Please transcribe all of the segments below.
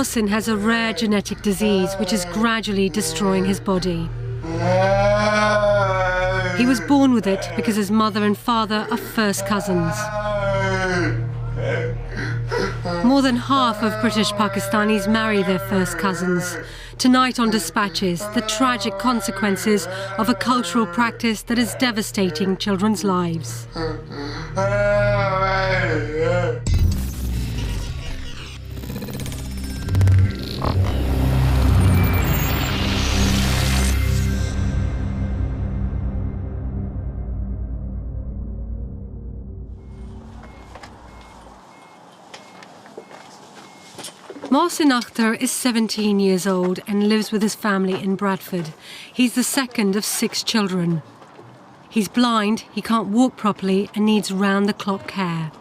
Mohsin has a rare genetic disease which is gradually destroying his body. He was born with it because his mother and father are first cousins. More than half of British Pakistanis marry their first cousins. Tonight on Dispatches, the tragic consequences of a cultural practice that is devastating children's lives. Mohsin Akhtar is 17 years old and lives with his family in Bradford. He's the second of 6 children. He's blind, he can't walk properly and needs round-the-clock care.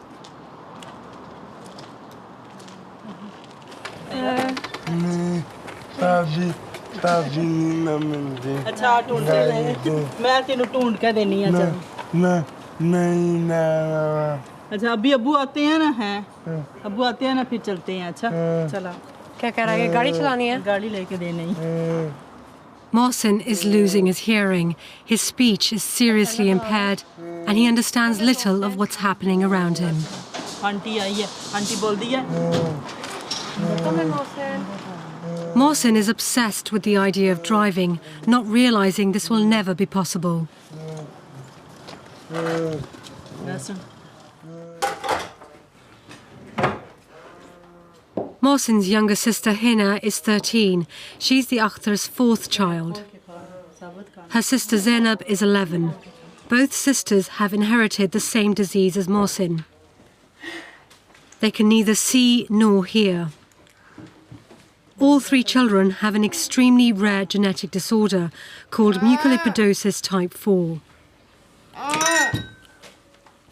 अच्छा अभी अब्बू आते हैं ना हैं अब्बू आते हैं ना फिर चलते हैं अच्छा चला क्या कह रहा है गाड़ी चलानी है गाड़ी लेके दे नहीं Mohsin is losing his hearing. His speech is seriously impaired and he understands little of what's happening around him. Aunty आई है आंटी बोल दी है Mohsin is obsessed with the idea of driving, not realizing this will never be possible. Mohsin's younger sister Hina is 13. She's the Akhtar's 4th child. Her sister Zainab is 11. Both sisters have inherited the same disease as Mohsin. They can neither see nor hear. All 3 children have an extremely rare genetic disorder called mucolipidosis type 4.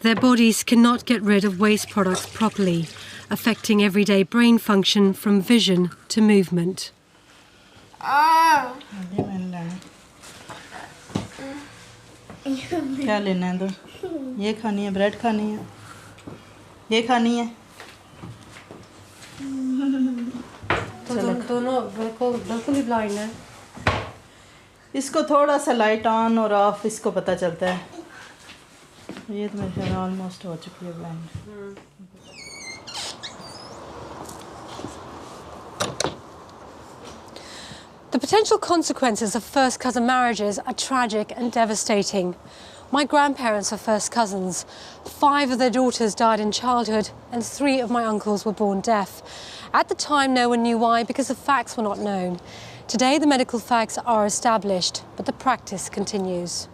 Their bodies cannot get rid of waste products properly, affecting everyday brain function from vision to movement. क्या लेना है तो ये खानी है bread खानी है ये खानी है दोनों बिल्कुल ही ब्लाइंड है इसको थोड़ा सा लाइट ऑन और ऑफ इसको पता चलता है ये तो मेरे ख्याल ऑलमोस्ट हो चुकी है blind The potential consequences of first cousin marriages are tragic and devastating. My grandparents are first cousins. 5 of their daughters died in childhood and 3 of my uncles were born deaf. At the time, no one knew why because the facts were not known. Today, the medical facts are established, but the practice continues.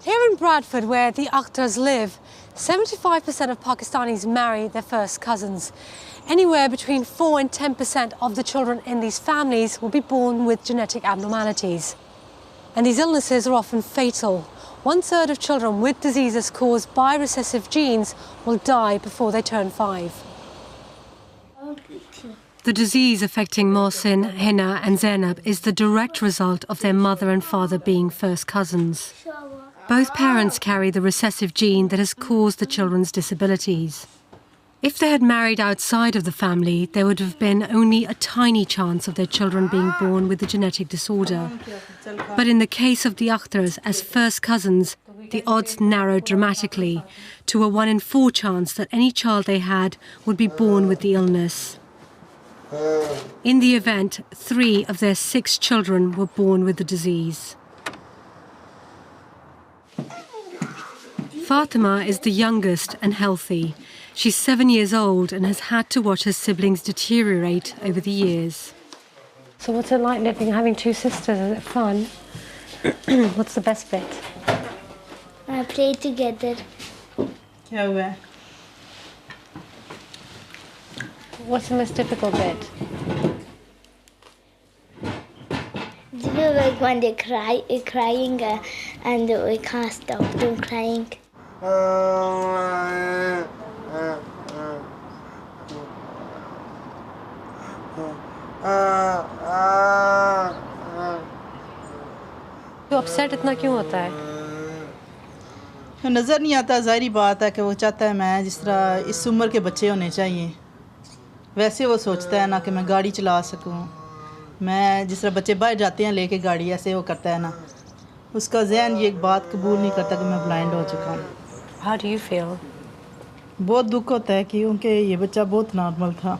Here in Bradford, where the Akhtars live, 75% of Pakistanis marry their first cousins. Anywhere between 4 and 10% of the children in these families will be born with genetic abnormalities. And these illnesses are often fatal. 1/3 of children with diseases caused by recessive genes will die before they turn 5. The disease affecting Mohsin, Hina and Zainab is the direct result of their mother and father being first cousins. Both parents carry the recessive gene that has caused the children's disabilities. If they had married outside of the family, there would have been only a tiny chance of their children being born with the genetic disorder. But in the case of the Akhtars as first cousins, the odds narrowed dramatically to a 1 in 4 chance that any child they had would be born with the illness. In the event, 3 of their 6 children were born with the disease. Fatima is the youngest and healthy. She's 7 years old and has had to watch her siblings deteriorate over the years. So what's it like living, having 2 sisters? Is it fun? What's the best bit? I play together. क्या हुआ है What's the most difficult bit? Like when they're crying and we can't stop them crying. तो upset इतना क्यों होता है? नज़र नहीं आता ज़ाहिरी बात है कि वो चाहता है मैं जिस तरह इस उम्र के बच्चे होने चाहिए वैसे वो सोचता है ना कि मैं गाड़ी चला सकूं, मैं जिस तरह बच्चे बाहर जाते हैं लेके गाड़ी, ऐसे वो करता है ना, उसका जहन ये एक बात कबूल नहीं करता कि मैं ब्लाइंड हो चुका हूँ। How do you feel? बहुत दुख होता है क्योंकि ये बच्चा बहुत नॉर्मल था।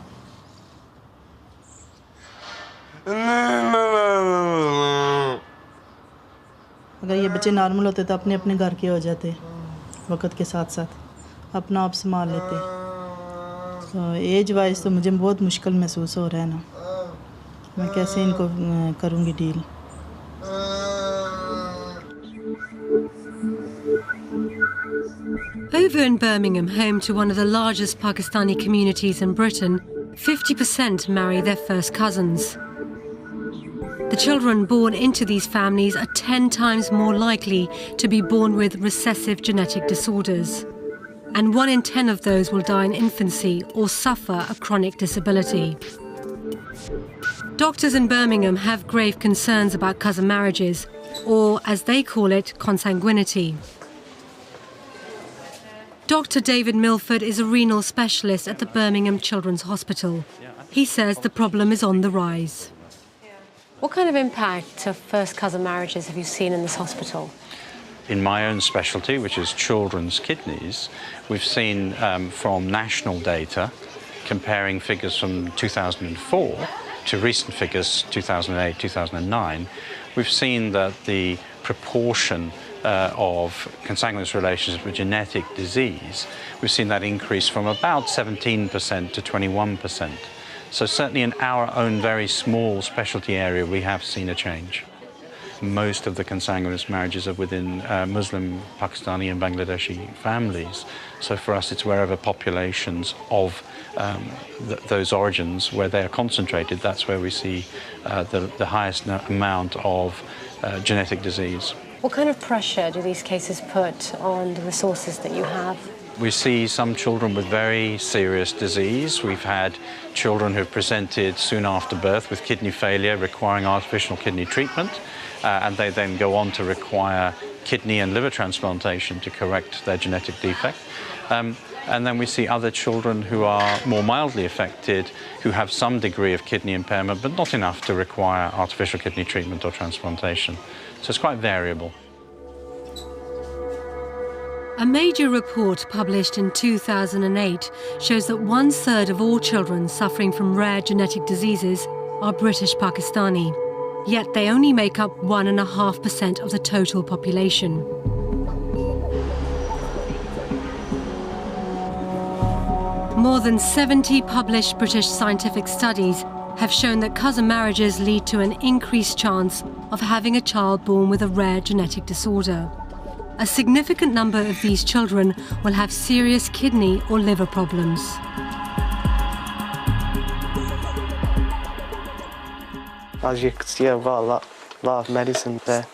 अगर ये बच्चे नॉर्मल होते तो अपने अपने घर के हो जाते, वक्त के साथ साथ अपना आप संभाल लेते। तो एज वाइज तो मुझे बहुत मुश्किल महसूस हो रहा है ना, मैं कैसे इनको करूँगी deal. Over in Birmingham, home to one of the largest Pakistani communities in Britain, 50% marry their first cousins. The children born into these families are 10 times more likely to be born with recessive genetic disorders. And 1 in 10 of those will die in infancy or suffer a chronic disability. Doctors in Birmingham have grave concerns about cousin marriages, or as they call it, consanguinity. Dr. David Milford is a renal specialist at the Birmingham Children's Hospital. He says the problem is on the rise. What kind of impact of first cousin marriages have you seen in this hospital? In my own specialty, which is children's kidneys, we've seen from national data, comparing figures from 2004 to recent figures, 2008, 2009, we've seen that the proportion of consanguineous relationships with genetic disease, we've seen that increase from about 17% to 21%. So certainly in our own very small specialty area, we have seen a change. Most of the consanguineous marriages are within Muslim, Pakistani and Bangladeshi families. So for us, it's wherever populations of those origins, where they are concentrated, that's where we see the highest amount of genetic disease. What kind of pressure do these cases put on the resources that you have? We see some children with very serious disease. We've had children who've presented soon after birth with kidney failure requiring artificial kidney treatment, and they then go on to require kidney and liver transplantation to correct their genetic defect. And then we see other children who are more mildly affected, who have some degree of kidney impairment, but not enough to require artificial kidney treatment or transplantation. So it's quite variable. A major report published in 2008 shows that 1/3 of all children suffering from rare genetic diseases are British Pakistani, yet they only make up 1.5% of the total population. More than 70 published British scientific studies have shown that cousin marriages lead to an increased chance of having a child born with a rare genetic disorder. A significant number of these children will have serious kidney or liver problems. As you can see, I've got a lot of medicine there.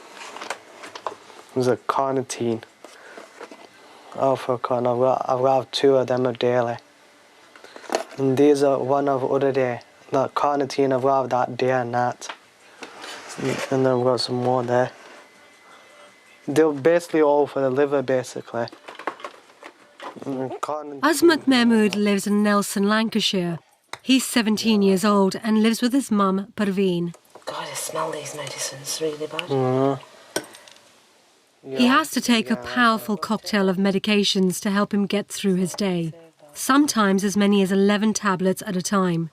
There's a carnitine, alpha-con. I've got 2 of them daily. And these are one of the other day. That carnitine, I've got that day and night. And then I've got some more there. They're basically all for the liver, basically. Azmat Mahmood lives in Nelson, Lancashire. He's 17 years old and lives with his mum, Parveen. God, I smell these medicines really bad. He has to take a powerful cocktail of medications to help him get through his day, sometimes as many as 11 tablets at a time.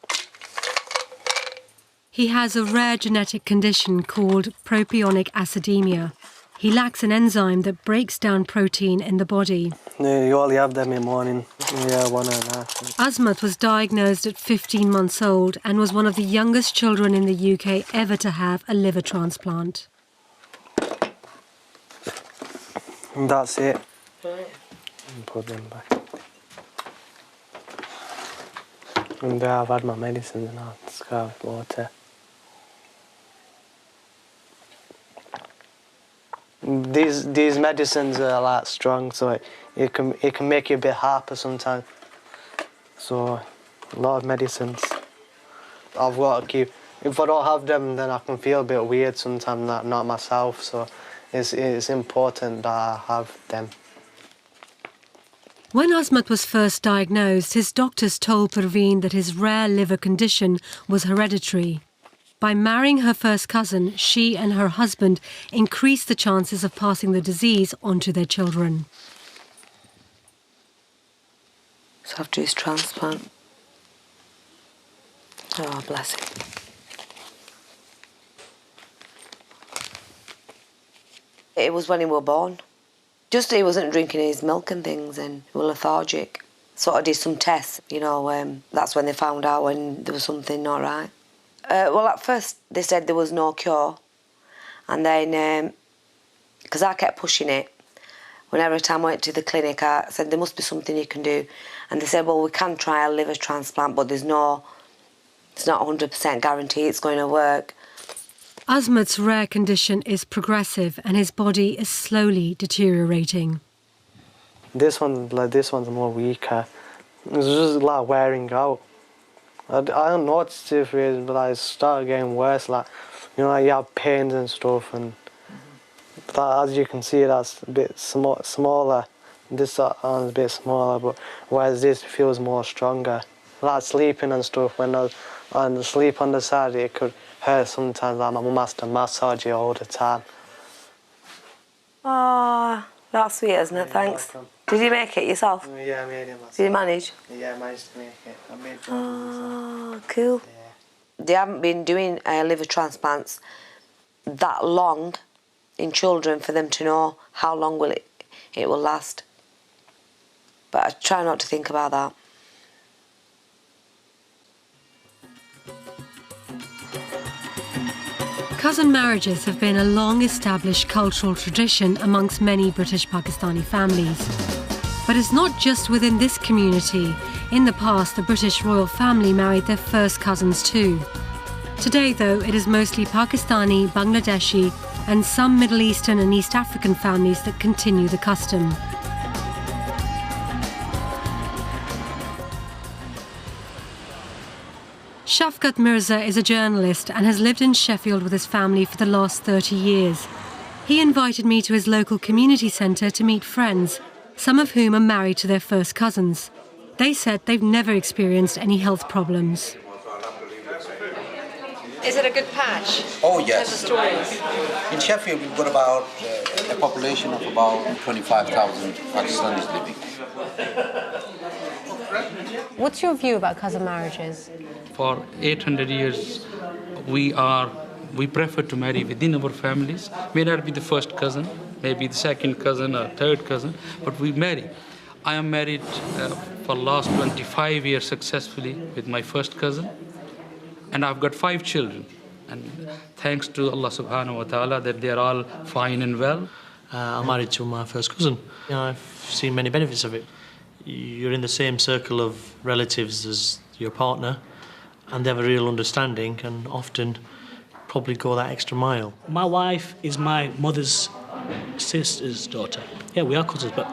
He has a rare genetic condition called propionic acidemia. He lacks an enzyme that breaks down protein in the body. Yeah, you only have them in the morning. Yeah, 1.5. Azmat was diagnosed at 15 months old and was one of the youngest children in the UK ever to have a liver transplant. And that's it. Put them back. And there I've had my medicine and I'll scarf water. These medicines are like strong, so it can make you a bit hyper sometimes. So a lot of medicines I've got to keep. If I don't have them, then I can feel a bit weird sometimes, not myself. So it's important that I have them. When Azmat was first diagnosed, his doctors told Parveen that his rare liver condition was hereditary. By marrying her first cousin, she and her husband increased the chances of passing the disease on to their children. So after his transplant. Oh, bless him. It was when he was born. Just he wasn't drinking his milk and things and he was lethargic. Sort of did some tests, you know, that's when they found out when there was something not right. Well, at first they said there was no cure. And then, because I kept pushing it, whenever time I went to the clinic, I said, there must be something you can do. And they said, well, we can try a liver transplant, but it's not 100% guarantee it's going to work. Azmat's rare condition is progressive and his body is slowly deteriorating. This one's more weaker. It's just like wearing out. I don't know what to do it, but it started getting worse. Like, you know, like you have pains and stuff, and that, as you can see, that's a bit smaller. This arm's a bit smaller, but whereas this feels more stronger. Like sleeping and stuff, when I sleep on the side, it could hurt sometimes. Like my mum has to massage it all the time. Oh, that's sweet, isn't it? Thanks. Did you make it yourself? Yeah, I made it myself. Did you manage? Yeah, I managed to make it. I made it myself. Cool. Yeah. They haven't been doing liver transplants that long in children for them to know how long it will last. But I try not to think about that. Cousin marriages have been a long-established cultural tradition amongst many British Pakistani families. But it's not just within this community. In the past, the British royal family married their first cousins too. Today, though, it is mostly Pakistani, Bangladeshi, and some Middle Eastern and East African families that continue the custom. Shafkat Mirza is a journalist and has lived in Sheffield with his family for the last 30 years. He invited me to his local community centre to meet friends, some of whom are married to their first cousins. They said they've never experienced any health problems. Is it a good patch? Oh, yes. Stories? In Sheffield, we've got about a population of about 25,000 Pakistanis living. What's your view about cousin marriages? For 800 years, we prefer to marry within our families. May not be the first cousin, maybe the second cousin or third cousin, but we marry. I am married for the last 25 years successfully with my first cousin, and I've got 5 children. And thanks to Allah subhanahu wa ta'ala that they're all fine and well. I'm married to my first cousin. You know, I've seen many benefits of it. You're in the same circle of relatives as your partner, and they have a real understanding and often probably go that extra mile. My wife is my mother's sister's daughter. Yeah, we are cousins, but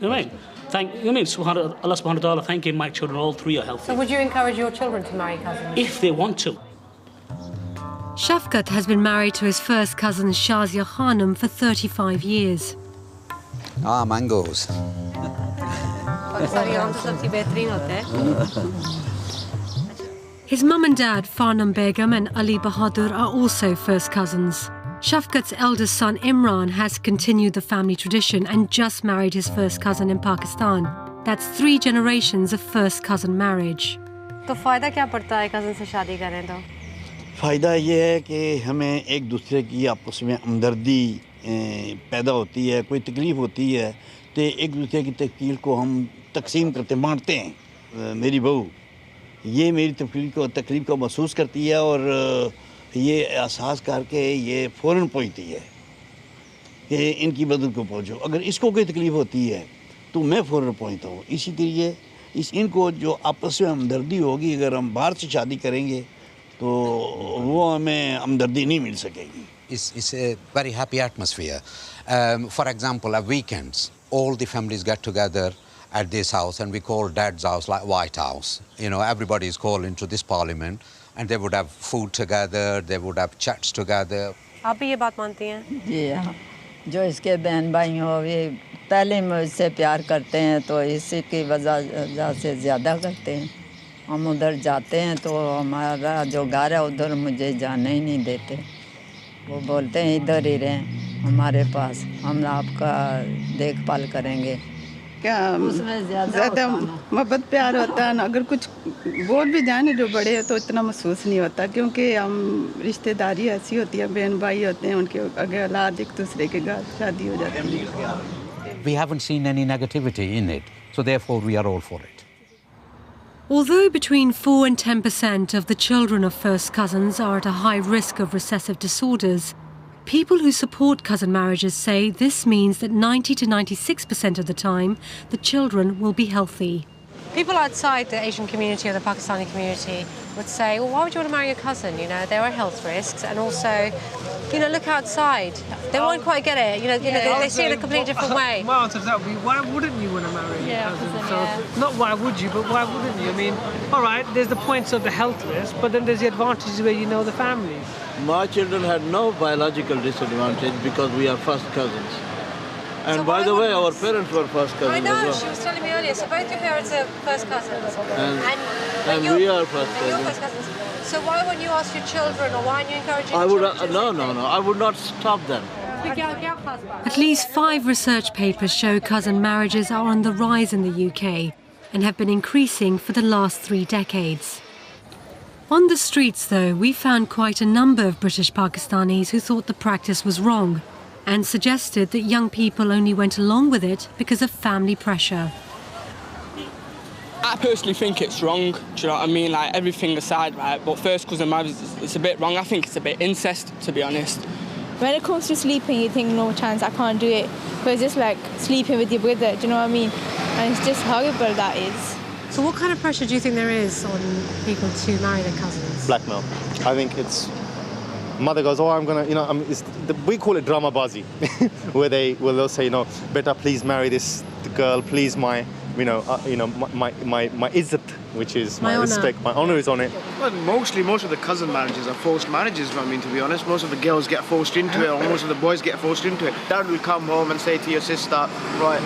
you know what I mean? Allah subhanahu wa ta'ala, thank you, my children, all 3 are healthy. So would you encourage your children to marry cousins? If they want to. Shafkat has been married to his first cousin Shazia Khanum for 35 years. Ah, mangoes. His mum and dad, Farnam Begum and Ali Bahadur, are also first cousins. Shafkat's eldest son Imran has continued the family tradition and just married his first cousin in Pakistan. That's 3 generations of first cousin marriage. तो फायदा क्या पड़ता है cousin से शादी करें तो? फ़ायदा ये है कि हमें एक दूसरे की आपस में हमदर्दी पैदा होती है, कोई तकलीफ़ होती है तो एक दूसरे की तकलीफ़ को हम तकसीम करते बांटते हैं। मेरी बहू ये मेरी तकलीफ़ को महसूस करती है और ये एहसास करके ये फ़ौरन पहुंचती है कि इनकी मदद को पहुंचो। अगर इसको कोई तकलीफ़ होती है तो मैं फ़ौरन पहुंचता हूँ। इसी तरीके इनको जो आपस में हमदर्दी होगी, अगर हम बाहर से शादी करेंगे तो वो हमें हमदर्दी नहीं मिल सकेगी। It's a very happy atmosphere. For example, at weekends, all the families get together at this house, and we call Dad's house like White House. You know, everybody is called into this parliament, and they would have food together, they would have chats together. आप भी ये बात मानती हैं? जी हाँ, जो इसके बहन भाई हो ये पहले मुझसे प्यार करते हैं तो इसी की वजह से ज़्यादा करते हैं हम उधर जाते हैं तो हमारा जो घर है उधर मुझे जाने ही नहीं देते वो बोलते हैं इधर ही रहें हमारे पास हम आपका देखभाल करेंगे क्या ज़्यादा मोहब्बत प्यार होता है ना अगर कुछ बोल भी जाए ना जो बड़े हैं तो इतना महसूस नहीं होता क्योंकि हम रिश्तेदारी ऐसी होती है बहन भाई होते हैं उनके अगर औलाद एक दूसरे के घर शादी हो जाती है We haven't seen any negativity in it, so therefore we are all for it. Although between 4 and 10% of the children of first cousins are at a high risk of recessive disorders, people who support cousin marriages say this means that 90 to 96% of the time the children will be healthy. People outside the Asian community or the Pakistani community would say, well, why would you want to marry a cousin? You know, there are health risks and also, you know, look outside. They won't quite get it. You know, they see it a completely different way. My answer to that would be, why wouldn't you want to marry a cousin? So, not why would you, but why wouldn't you? I mean, all right, there's the points of the health risk, but then there's the advantages where you know the families. My children had no biological disadvantage because we are first cousins. And so by the way, our parents were first cousins. I know, as well. she was telling me earlier. So both your parents are first cousins. And we are first cousins. You're first cousins. So why wouldn't you ask your children or why aren't you encouraging I would, children? No. I would not stop them. At least 5 research papers show cousin marriages are on the rise in the UK and have been increasing for the last 3 decades. On the streets, though, we found quite a number of British Pakistanis who thought the practice was wrong and suggested that young people only went along with it because of family pressure. I personally think it's wrong, do you know what I mean? Like, everything aside, right, but first cousin marriage, it's a bit wrong. I think it's a bit incest, to be honest. When it comes to sleeping, you think, no chance, I can't do it. But it's just like sleeping with your brother, do you know what I mean? And it's just horrible, that is. So what kind of pressure do you think there is on people to marry their cousins? Blackmail. I think it's... Mother goes, oh, I'm gonna, you know, we call it drama bazi, where they'll say, you know, better please marry this girl, please my izzat, which is my respect, my honor is on it. Well, most of the cousin marriages are forced marriages. I mean, to be honest, most of the girls get forced into it, or most of the boys get forced into it. Dad will come home and say to your sister, right,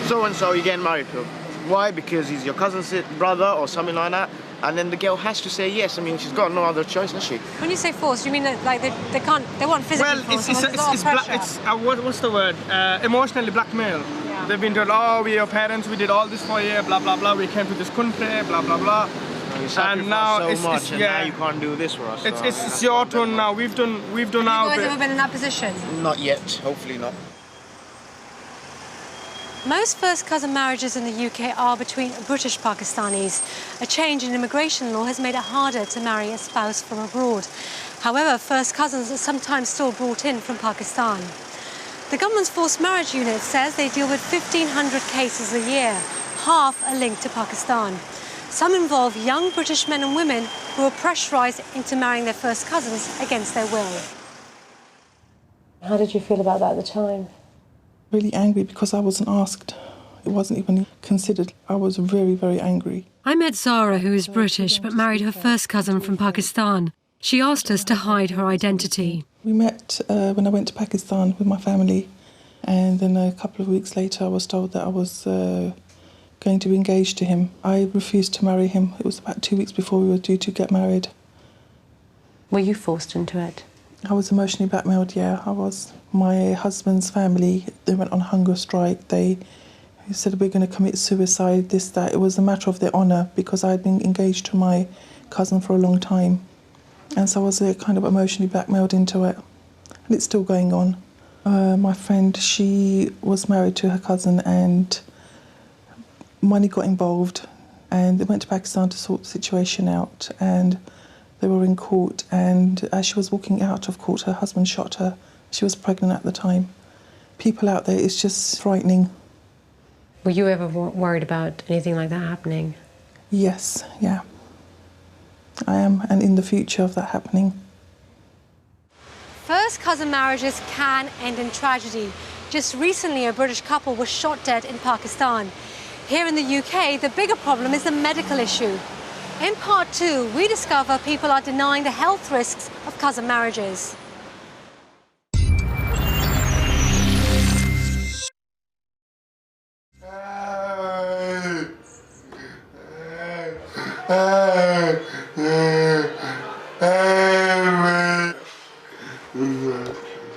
so and so, you're getting married to. Why? Because he's your cousin's brother or something like that. And then the girl has to say yes. I mean, she's got no other choice, has she? When you say forced, you mean that like they want physically forced? Well, what's the word? Emotionally blackmail. Yeah. They've been told, oh, we're your parents, we did all this for you, blah blah blah. We came to this country, blah blah blah. You sacrificed so much, and now you can't do this for us. It's your turn now. We've done our bit. Have you guys ever been in that position? Not yet. Hopefully not. Most first cousin marriages in the UK are between British Pakistanis. A change in immigration law has made it harder to marry a spouse from abroad. However, first cousins are sometimes still brought in from Pakistan. The government's forced marriage unit says they deal with 1,500 cases a year. Half are linked to Pakistan. Some involve young British men and women who are pressurised into marrying their first cousins against their will. How did you feel about that at the time? Really angry because I wasn't asked. It wasn't even considered. I was very, very angry. I met Zara, who is British but married her first cousin from Pakistan. She asked us to hide her identity. We met when I went to Pakistan with my family, and then a couple of weeks later I was told that I was going to be engaged to him. I refused to marry him. It was about 2 weeks before we were due to get married. Were you forced into it? I was emotionally blackmailed, yeah, I was. My husband's family, they went on hunger strike. They said we're going to commit suicide, this, that. It was a matter of their honour because I had been engaged to my cousin for a long time. And so I was kind of emotionally blackmailed into it. And it's still going on. My friend, she was married to her cousin and money got involved and they went to Pakistan to sort the situation out, and they were in court, and as she was walking out of court, her husband shot her. She was pregnant at the time. People out there, it's just frightening. Were you ever worried about anything like that happening? Yes, yeah. I am, and in the future of that happening. First cousin marriages can end in tragedy. Just recently, a British couple was shot dead in Pakistan. Here in the UK, the bigger problem is the medical issue. In part 2, we discover people are denying the health risks of cousin marriages.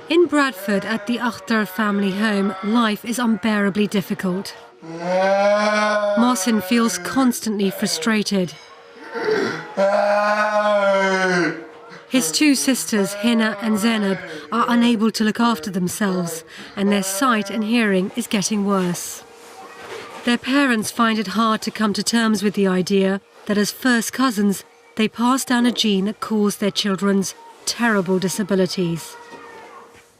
In Bradford, at the Akhtar family home, life is unbearably difficult. Mohsin feels constantly frustrated. His two sisters, Hina and Zainab, are unable to look after themselves, and their sight and hearing is getting worse. Their parents find it hard to come to terms with the idea that as first cousins, they pass down a gene that caused their children's terrible disabilities.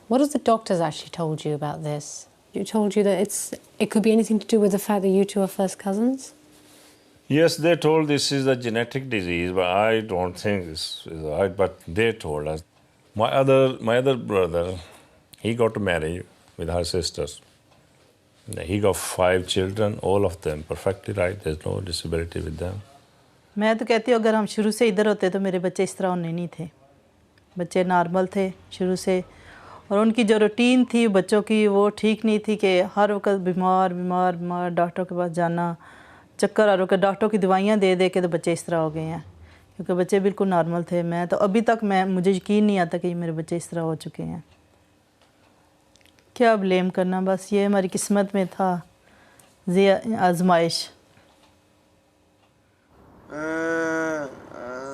What has the doctors actually told you about this? It told you that it could be anything to do with the fact that you two are first cousins? Yes, they told this is a genetic disease, but I don't think this is right, but they told us. My other brother, he got married with her sisters. He got 5 children, all of them perfectly right. There's no disability with them. मैं तो कहती हूँ अगर हम शुरू से इधर होते तो मेरे बच्चे इस तरह होने नहीं थे. बच्चे नॉर्मल थे शुरू से, और उनकी जो रूटीन थी बच्चों की वो ठीक नहीं थी कि हर वक्त बीमार डॉक्टर के पास जाना, चक्कर आ रहा, डॉक्टर की दवाइयाँ दे दे के तो बच्चे इस तरह हो गए हैं, क्योंकि बच्चे बिल्कुल नॉर्मल थे. मैं तो अभी तक मुझे यकीन नहीं आता कि मेरे बच्चे इस तरह हो चुके हैं. क्या ब्लेम करना, बस ये हमारी किस्मत में था, ये आजमाइश.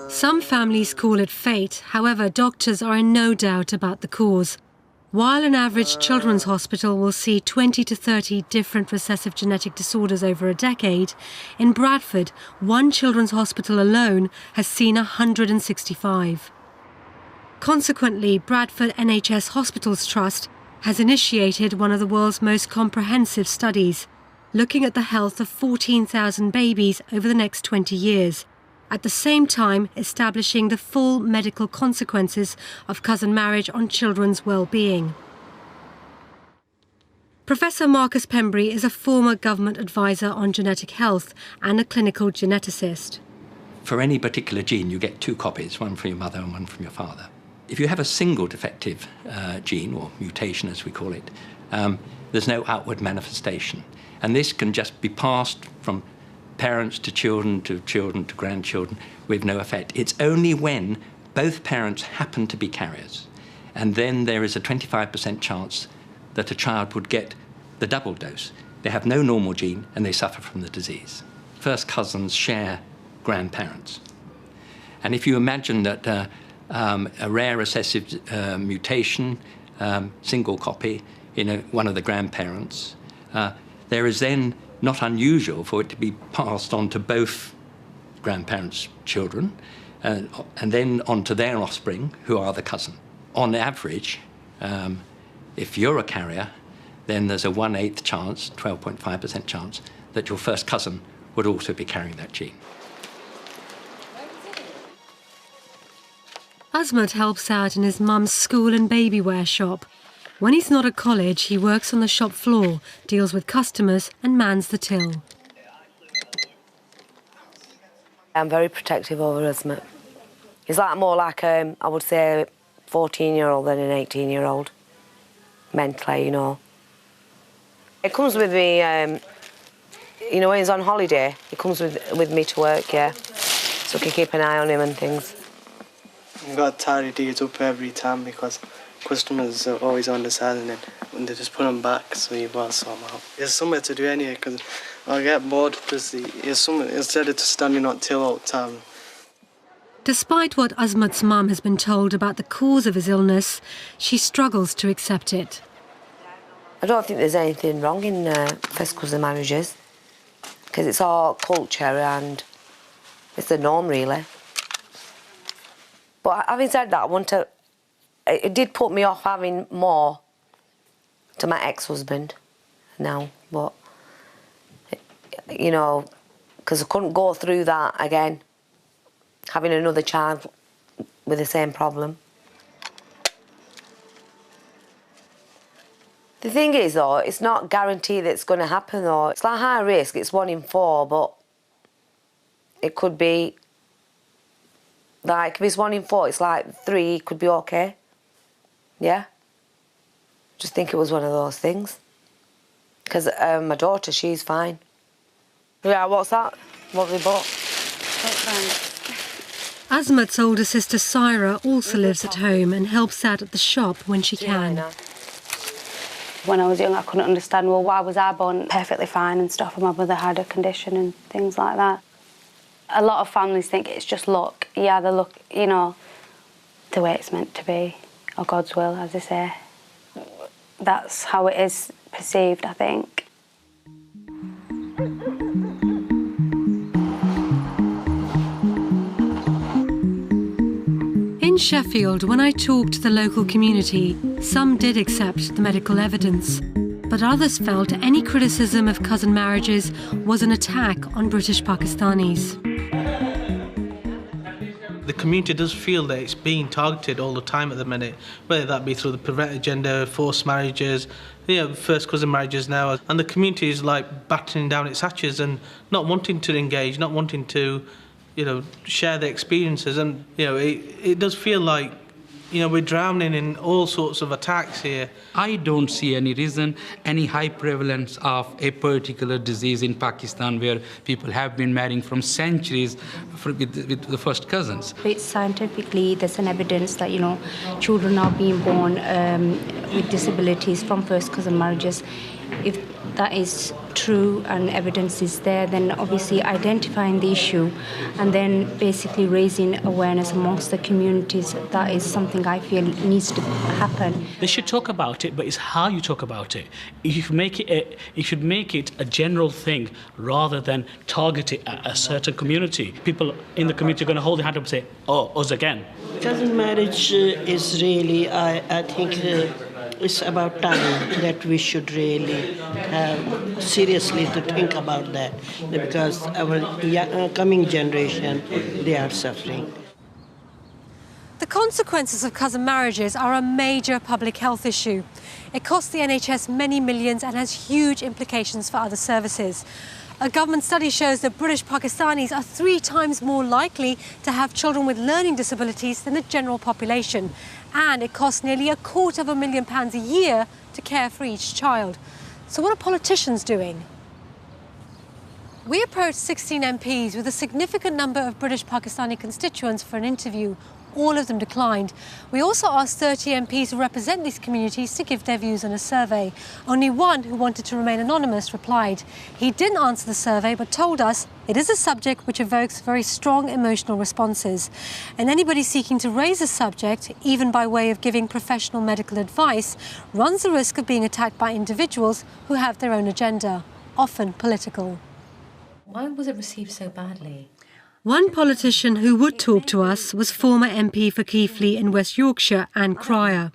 Some families call it fate. However, doctors are in no doubt about the cause. While an average children's hospital will see 20 to 30 different recessive genetic disorders over a decade, in Bradford, one children's hospital alone has seen 165. Consequently, Bradford NHS Hospitals Trust has initiated one of the world's most comprehensive studies, looking at the health of 14,000 babies over the next 20 years, at the same time establishing the full medical consequences of cousin marriage on children's well-being. Professor Marcus Pembry is a former government advisor on genetic health and a clinical geneticist. For any particular gene, you get 2 copies, one from your mother and one from your father. If you have a single defective gene, or mutation as we call it, there's no outward manifestation. And this can just be passed from parents to children to grandchildren with no effect. It's only when both parents happen to be carriers, and then there is a 25% chance that a child would get the double dose. They have no normal gene and they suffer from the disease. First cousins share grandparents. And if you imagine that a rare recessive mutation, single copy in one of the grandparents, there is then not unusual for it to be passed on to both grandparents' children and then on to their offspring, who are the cousin. On average, if you're a carrier, then there's a 1/8 chance, 12.5% chance, that your first cousin would also be carrying that gene. Azmat helps out in his mum's school and baby wear shop. When he's not at college, he works on the shop floor, deals with customers and mans the till. I'm very protective over Azmat. He's more like I would say, a 14-year-old than an 18-year-old, mentally, you know. It comes with me, you know, when he's on holiday, he comes with me to work, yeah, so I can keep an eye on him and things. I've got tired to get up every time because customers are always on the side, and then when they just put them back, so you've got to sort them out. There's somewhere to do anyway, because I get bored because instead of just standing on till all the time. Despite what Azmat's mum has been told about the cause of his illness, she struggles to accept it. I don't think there's anything wrong in first cousin marriages, because it's all culture and it's the norm, really. But having said that, it did put me off having more to my ex-husband now, but, you know, because I couldn't go through that again, having another child with the same problem. The thing is, though, it's not guaranteed that it's going to happen, though. It's like high risk, it's 1 in 4, but it could be, like, if it's 1 in 4, it's like 3 could be okay. Yeah? Just think it was one of those things. Because my daughter, she's fine. Yeah, what's that? What have we bought? Azmat's older sister Syra also lives at home and helps out at the shop when she can. When I was young, I couldn't understand, well, why was I born perfectly fine and stuff, and my mother had a condition and things like that. A lot of families think it's just luck. Yeah, the luck, you know, the way it's meant to be, or God's will, as they say. That's how it is perceived, I think. In Sheffield, when I talked to the local community, some did accept the medical evidence, but others felt any criticism of cousin marriages was an attack on British Pakistanis. The community does feel that it's being targeted all the time at the minute, whether that be through the prevent agenda, forced marriages, first cousin marriages now, and the community is like battening down its hatches and not wanting to engage, not wanting to, share their experiences, and it does feel like we're drowning in all sorts of attacks here. I don't see any reason, any high prevalence of a particular disease in Pakistan where people have been marrying from centuries with the first cousins. It's scientifically, there's an evidence that, children are being born with disabilities from first cousin marriages. If that is true and evidence is there, then obviously identifying the issue and then basically raising awareness amongst the communities, that is something I feel needs to happen. They should talk about it, but it's how you talk about it. You should make it a general thing rather than target it at a certain community. People in the community are going to hold their hand up and say, oh, us again. Cousin marriage is really, I think, it's about time that we should really have seriously to think about that, because our coming generation, they are suffering. The consequences of cousin marriages are a major public health issue. It costs the NHS many millions and has huge implications for other services. A government study shows that British Pakistanis are 3 times more likely to have children with learning disabilities than the general population. And it costs nearly £250,000 a year to care for each child. So what are politicians doing? We approached 16 MPs with a significant number of British Pakistani constituents for an interview. All of them declined. We also asked 30 MPs who represent these communities to give their views in a survey. Only one, who wanted to remain anonymous, replied. He didn't answer the survey but told us it is a subject which evokes very strong emotional responses. And anybody seeking to raise the subject, even by way of giving professional medical advice, runs the risk of being attacked by individuals who have their own agenda, often political. Why was it received so badly? One politician who would talk to us was former MP for Keighley in West Yorkshire, Anne Cryer.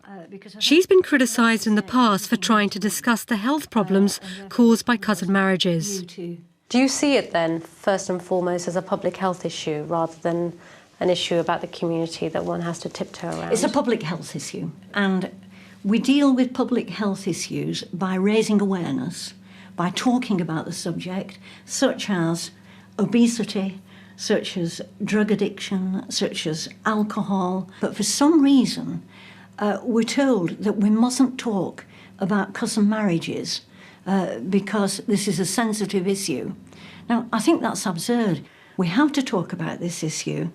She's been criticised in the past for trying to discuss the health problems caused by cousin marriages. Do you see it then, first and foremost, as a public health issue rather than an issue about the community that one has to tiptoe around? It's a public health issue, and we deal with public health issues by raising awareness, by talking about the subject, such as obesity, such as drug addiction, such as alcohol. But for some reason, we're told that we mustn't talk about cousin marriages because this is a sensitive issue. Now, I think that's absurd. We have to talk about this issue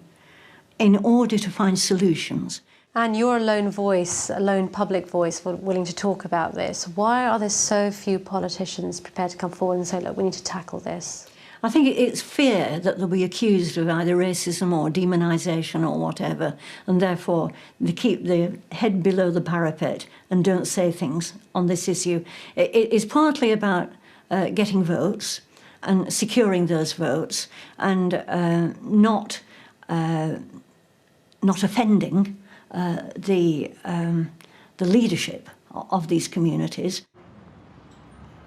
in order to find solutions. And you're a lone voice, a lone public voice willing to talk about this. Why are there so few politicians prepared to come forward and say, look, we need to tackle this? I think it's fear that they'll be accused of either racism or demonisation or whatever, and therefore they keep their head below the parapet and don't say things on this issue. It is partly about getting votes and securing those votes and not offending the leadership of these communities.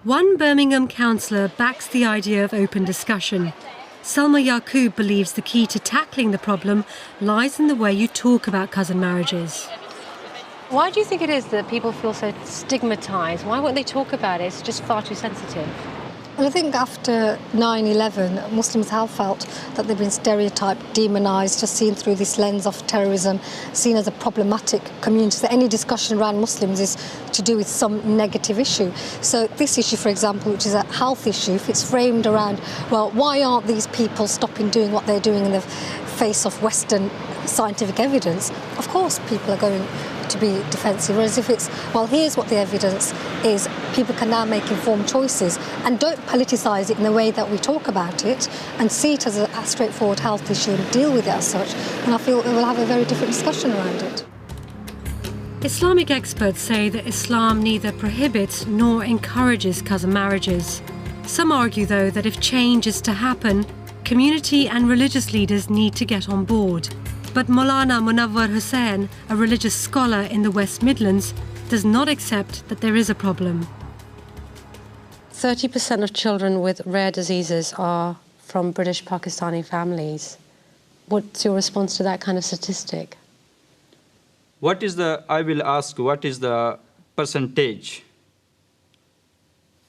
One Birmingham councillor backs the idea of open discussion. Salma Yaqub believes the key to tackling the problem lies in the way you talk about cousin marriages. Why do you think it is that people feel so stigmatised? Why won't they talk about it? It's just far too sensitive. Well, I think after 9/11, Muslims have felt that they've been stereotyped, demonised, just seen through this lens of terrorism, seen as a problematic community. So any discussion around Muslims is to do with some negative issue. So this issue, for example, which is a health issue, if it's framed around, well, why aren't these people stopping doing what they're doing in the face of Western scientific evidence, of course people are going to be defensive. Whereas if it's, well, here's what the evidence is, people can now make informed choices and don't politicise it in the way that we talk about it and see it as a straightforward health issue and deal with it as such. And I feel we'll have a very different discussion around it. Islamic experts say that Islam neither prohibits nor encourages cousin marriages. Some argue, though, that if change is to happen, community and religious leaders need to get on board. But Maulana Munawwar Hussain, a religious scholar in the West Midlands, does not accept that there is a problem. 30% of children with rare diseases are from British Pakistani families. What's your response to that kind of statistic? I will ask, what is the percentage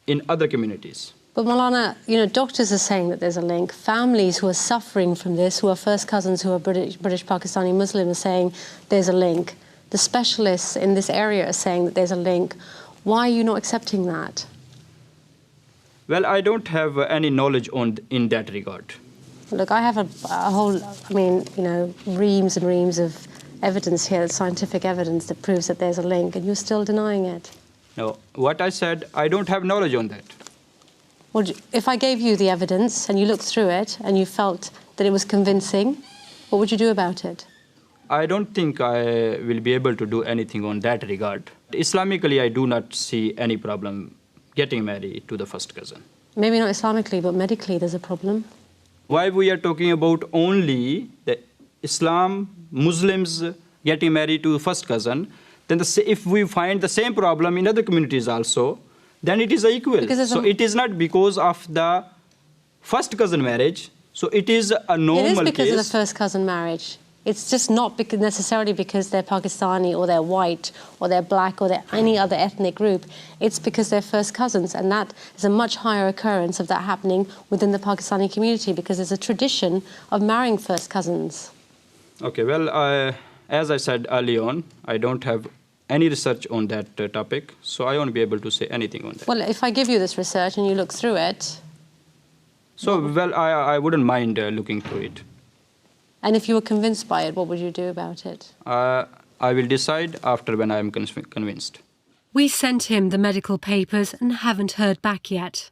in other communities? But Maulana, doctors are saying that there's a link. Families who are suffering from this, who are first cousins, who are British Pakistani Muslim, are saying there's a link. The specialists in this area are saying that there's a link. Why are you not accepting that? Well, I don't have any knowledge in that regard. Look, I have a whole, reams and reams of evidence here, scientific evidence that proves that there's a link, and you're still denying it. No, what I said, I don't have knowledge on that. Well, if I gave you the evidence and you looked through it and you felt that it was convincing, what would you do about it? I don't think I will be able to do anything on that regard. Islamically, I do not see any problem getting married to the first cousin. Maybe not Islamically, but medically there's a problem. Why we are talking about only the Islam, Muslims getting married to the first cousin, then if we find the same problem in other communities also, then it is equal. So it is not because of the first cousin marriage, so it is a normal case. It is because of the first cousin marriage. It's just not necessarily because they're Pakistani or they're white or they're black or they're any other ethnic group. It's because they're first cousins, and that is a much higher occurrence of that happening within the Pakistani community because there's a tradition of marrying first cousins. Okay, well, as I said early on, I don't have any research on that topic, so I won't be able to say anything on that. Well, if I give you this research and you look through it... So, well, I wouldn't mind looking through it. And if you were convinced by it, what would you do about it? I will decide after when I am convinced. We sent him the medical papers and haven't heard back yet.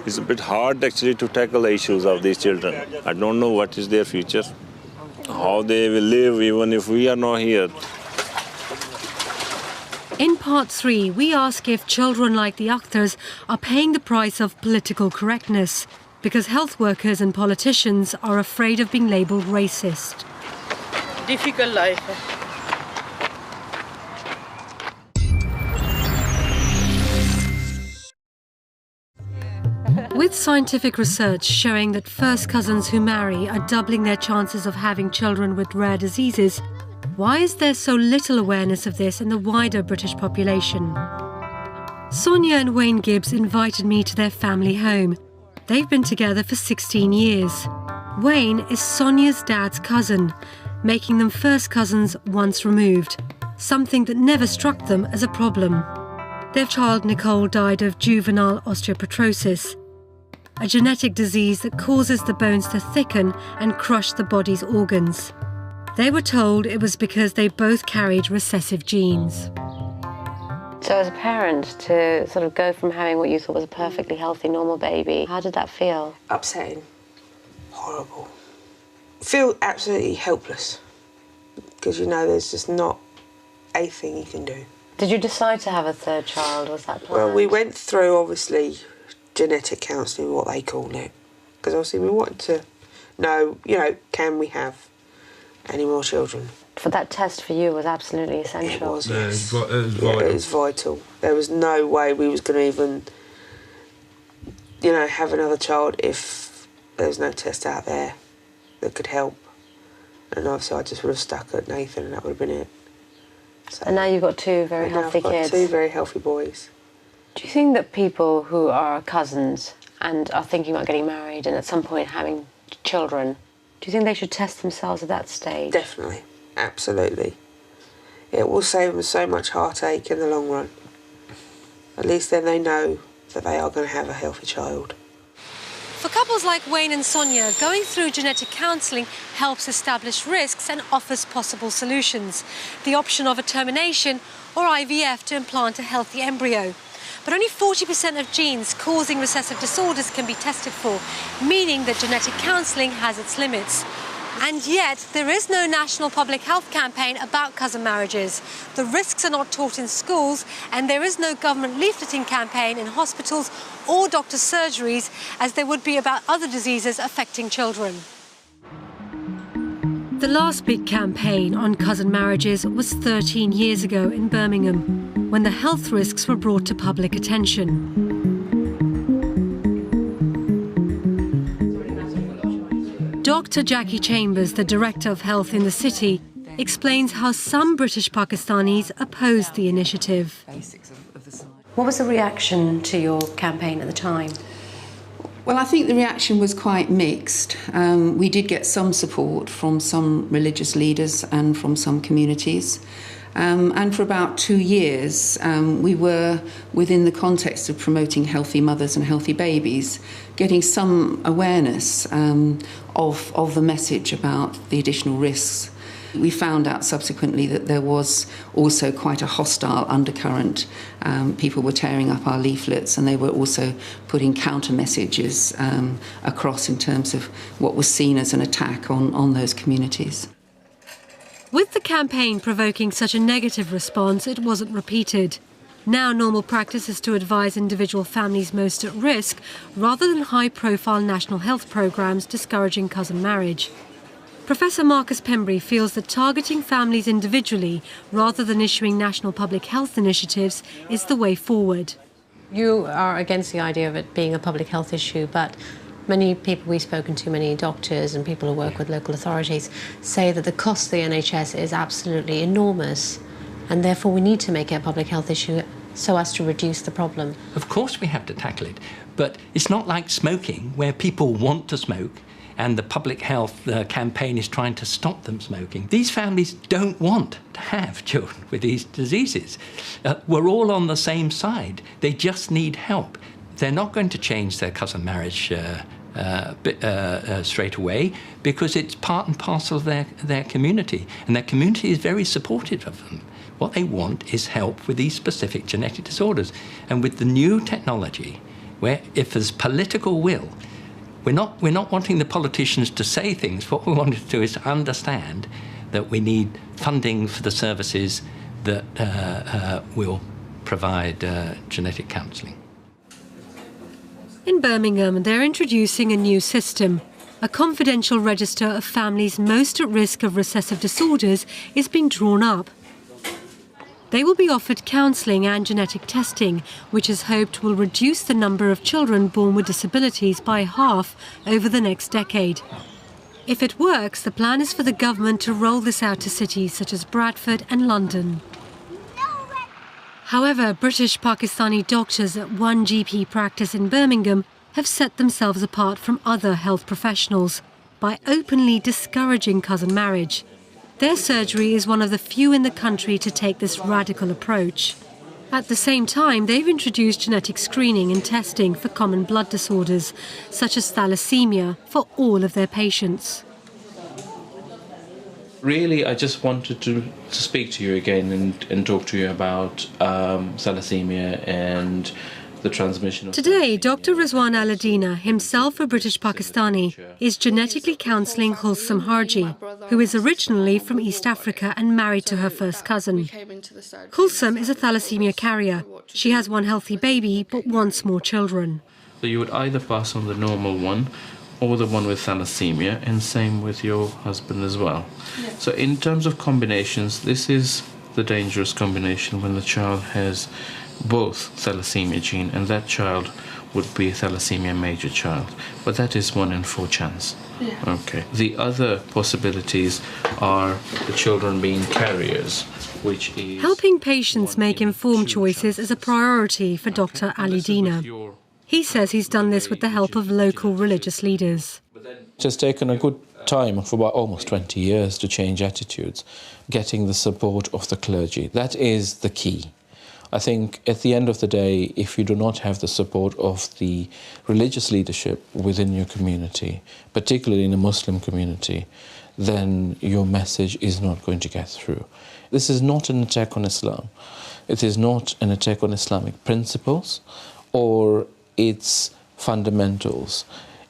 It's a bit hard actually to tackle the issues of these children. I don't know what is their future, how they will live even if we are not here. In part 3, we ask if children like the Akhtars are paying the price of political correctness because health workers and politicians are afraid of being labelled racist. Difficult life. With scientific research showing that first cousins who marry are doubling their chances of having children with rare diseases, why is there so little awareness of this in the wider British population? Sonia and Wayne Gibbs invited me to their family home. They've been together for 16 years. Wayne is Sonia's dad's cousin, making them first cousins once removed, something that never struck them as a problem. Their child Nicole died of juvenile osteopetrosis, a genetic disease that causes the bones to thicken and crush the body's organs. They were told it was because they both carried recessive genes. So as a parent, to sort of go from having what you thought was a perfectly healthy, normal baby, how did that feel? Upsetting. Horrible. Feel absolutely helpless because there's just not a thing you can do. Did you decide to have a third child? Was that planned? Well, we went through, obviously, genetic counselling, what they call it, because obviously we wanted to know, can we have any more children? For that test for you was absolutely essential. It was, yes. It was vital. There was no way we was going to even, have another child if there was no test out there that could help. And obviously I just would have stuck at Nathan and that would have been it. So, and now you've got two very healthy kids. Two very healthy boys. Do you think that people who are cousins and are thinking about getting married and at some point having children, do you think they should test themselves at that stage? Definitely, absolutely. It will save them so much heartache in the long run. At least then they know that they are going to have a healthy child. For couples like Wayne and Sonia, going through genetic counselling helps establish risks and offers possible solutions. The option of a termination or IVF to implant a healthy embryo. But only 40% of genes causing recessive disorders can be tested for, meaning that genetic counselling has its limits. And yet, there is no national public health campaign about cousin marriages. The risks are not taught in schools, and there is no government leafleting campaign in hospitals or doctors' surgeries, as there would be about other diseases affecting children. The last big campaign on cousin marriages was 13 years ago in Birmingham, when the health risks were brought to public attention. Dr. Jackie Chambers, the Director of Health in the city, explains how some British Pakistanis opposed the initiative. What was the reaction to your campaign at the time? Well, I think the reaction was quite mixed. We did get some support from some religious leaders and from some communities. And for about 2 years, we were, within the context of promoting healthy mothers and healthy babies, getting some awareness of the message about the additional risks. We found out subsequently that there was also quite a hostile undercurrent. People were tearing up our leaflets, and they were also putting counter messages across in terms of what was seen as an attack on those communities. With the campaign provoking such a negative response, it wasn't repeated. Now normal practice is to advise individual families most at risk, rather than high-profile national health programmes discouraging cousin marriage. Professor Marcus Pembry feels that targeting families individually, rather than issuing national public health initiatives, is the way forward. You are against the idea of it being a public health issue, but many people we've spoken to, many doctors and people who work with local authorities, say that the cost of the NHS is absolutely enormous, and therefore we need to make it a public health issue so as to reduce the problem. Of course we have to tackle it, but it's not like smoking, where people want to smoke and the public health campaign is trying to stop them smoking. These families don't want to have children with these diseases. We're all on the same side. They just need help. They're not going to change their cousin marriage straight away, because it's part and parcel of their community, and their community is very supportive of them. What they want is help with these specific genetic disorders. And with the new technology, where if there's political will, we're not wanting the politicians to say things. What we want to do is understand that we need funding for the services that will provide genetic counselling. In Birmingham, they're introducing a new system. A confidential register of families most at risk of recessive disorders is being drawn up. They will be offered counselling and genetic testing, which is hoped will reduce the number of children born with disabilities by half over the next decade. If it works, the plan is for the government to roll this out to cities such as Bradford and London. However, British Pakistani doctors at one GP practice in Birmingham have set themselves apart from other health professionals by openly discouraging cousin marriage. Their surgery is one of the few in the country to take this radical approach. At the same time, they've introduced genetic screening and testing for common blood disorders, such as thalassemia, for all of their patients. Really, I just wanted to speak to you again and talk to you about thalassemia and the transmission of... Today, Dr. Rizwan Al-Adina, himself a British Pakistani, is genetically counselling Kulsum Harji, who is originally from East Africa and married to her first cousin. Kulsum is a thalassemia carrier. She has one healthy baby but wants more children. So you would either pass on the normal one or the one with thalassemia, and same with your husband as well. Yeah. So in terms of combinations, this is the dangerous combination when the child has both thalassemia gene, and that child would be a thalassemia major child, but that is 1 in 4 chance. Yeah. Okay. The other possibilities are the children being carriers, which is... Helping patients make informed choices is a priority for Dr. Al-Adina. He says he's done this with the help of local religious leaders. It has taken a good time, for about almost 20 years, to change attitudes, getting the support of the clergy. That is the key. I think at the end of the day, if you do not have the support of the religious leadership within your community, particularly in a Muslim community, then your message is not going to get through. This is not an attack on Islam. It is not an attack on Islamic principles or its fundamentals.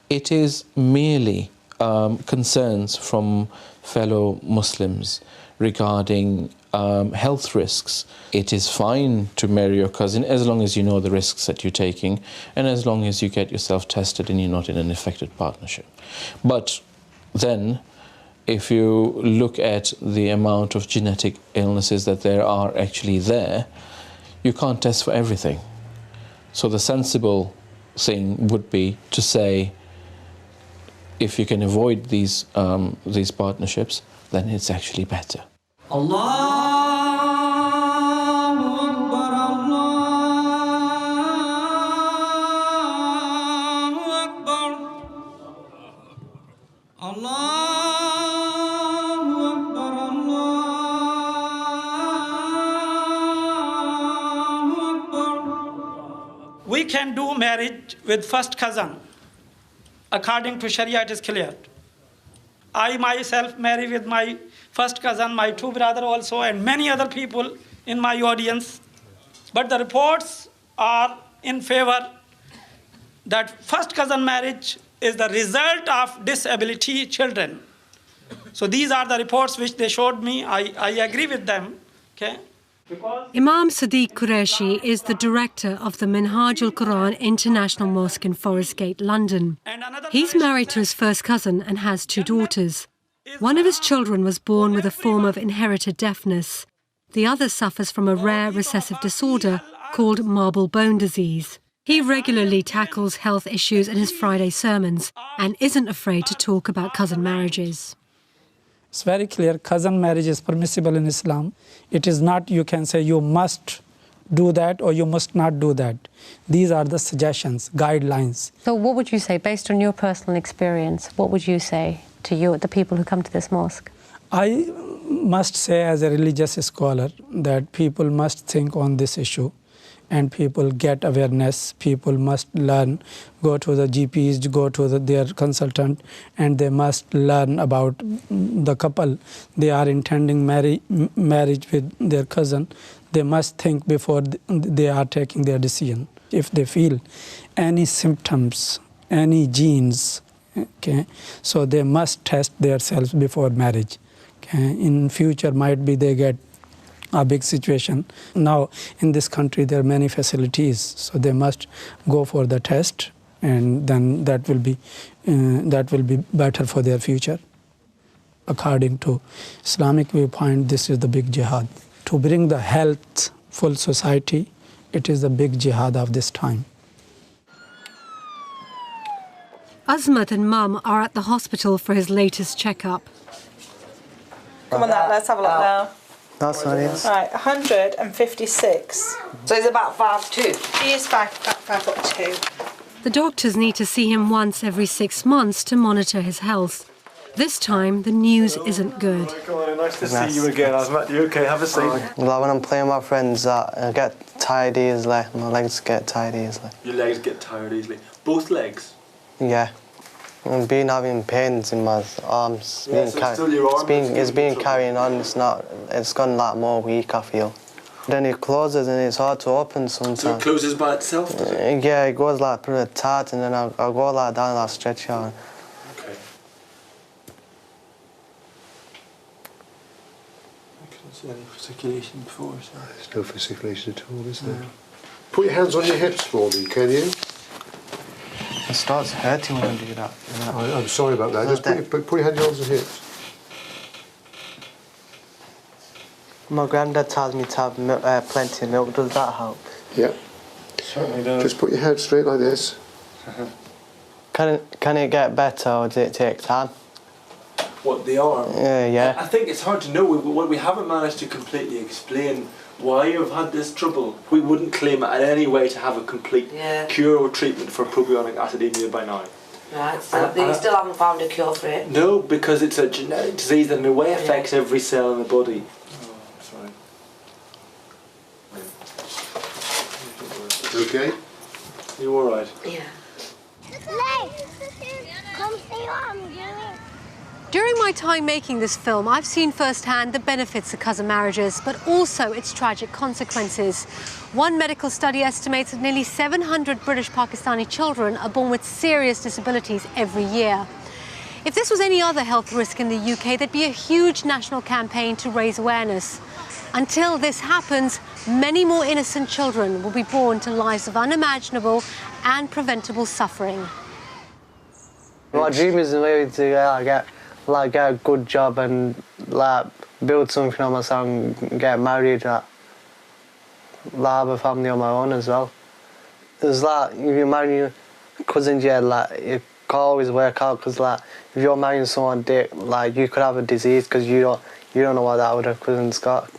It is merely concerns from fellow Muslims regarding health risks. It is fine to marry your cousin as long as you know the risks that you're taking and as long as you get yourself tested and you're not in an affected partnership. But then, if you look at the amount of genetic illnesses that there are actually there, you can't test for everything. So the sensible thing would be to say, if you can avoid these partnerships, then it's actually better. We can do marriage with first cousin. According to Sharia, it is clear. I myself marry with my first cousin, my two brothers also, and many other people in my audience. But the reports are in favor that first cousin marriage is the result of disability children. So these are the reports which they showed me. I agree with them. Okay? Imam Sadiq Qureshi is the director of the Minhajul Quran International Mosque in Forest Gate, London. He's married to his first cousin and has two daughters. One of his children was born with a form of inherited deafness. The other suffers from a rare recessive disorder called marble bone disease. He regularly tackles health issues in his Friday sermons and isn't afraid to talk about cousin marriages. It's very clear, cousin marriage is permissible in Islam. It is not, you can say, you must do that or you must not do that. These are the suggestions, guidelines. So what would you say, based on your personal experience, what would you say to the people who come to this mosque? I must say, as a religious scholar, that people must think on this issue and people get awareness. People must learn, go to the GPs, go to their consultant, and they must learn about the couple. They are intending marriage with their cousin. They must think before they are taking their decision. If they feel any symptoms, any genes, okay, so they must test themselves before marriage. Okay. In future, might be they get a big situation. Now, in this country, there are many facilities, so they must go for the test, and then that will be better for their future. According to Islamic viewpoint, this is the big jihad. To bring the healthful society, it is the big jihad of this time. Azmat and Mum are at the hospital for his latest checkup. Come on, let's have a look now. That's nice. Right, 156. So he's about 5'2". He is about 5'2". The doctors need to see him once every 6 months to monitor his health. This time, the news isn't good. Nice to see you again, Azmat. You okay? Have a seat. Like when I'm playing with my friends, I get tired easily. My legs get tired easily. Your legs get tired easily. Both legs? Yeah. I've been having pains in my arms. It's been carrying on. It's gone like more weak, I feel. Then it closes and it's hard to open sometimes. So it closes by itself, does it? Yeah, it goes like pretty tight, and then I'll go like down, and I'll stretch out. Okay. I couldn't see any fasciculation before, so. There's no fasciculation at all, is there? No. Put your hands on your hips for me, can you? It starts hurting when I do that. I'm sorry about that. Just put your hands on your hips. My granddad tells me to have plenty of milk. Does that help? Yeah. Certainly does. Just put your head straight like this. Can it get better, or does it take time? What, the arm? Yeah. I think it's hard to know. We haven't managed to completely explain why you've had this trouble. We wouldn't claim it in any way to have a complete cure or treatment for propionic acidemia by now. Right, so you still haven't found a cure for it? No, because it's a genetic disease that in a way affects every cell in the body. Oh, sorry. Okay? You all right? Yeah. Come see what I'm doing. During my time making this film, I've seen firsthand the benefits of cousin marriages, but also its tragic consequences. One medical study estimates that nearly 700 British Pakistani children are born with serious disabilities every year. If this was any other health risk in the UK, there'd be a huge national campaign to raise awareness. Until this happens, many more innocent children will be born to lives of unimaginable and preventable suffering. My dream is maybe to get a good job and build something on myself and get married, have a family on my own as well. It's if you marry your cousins, it can't always work out, because if you're marrying someone, you could have a disease because you don't know what that other cousin's got.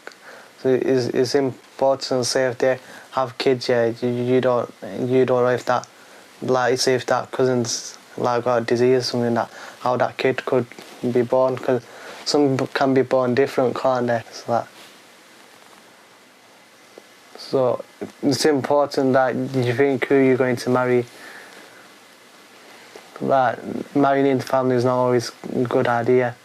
So it's important to say if they have kids, you don't know if that say if that cousin's got a disease or something, how that kid could be born, because some can be born different, can't they? So it's important that you think who you're going to marry. Marrying into family is not always a good idea.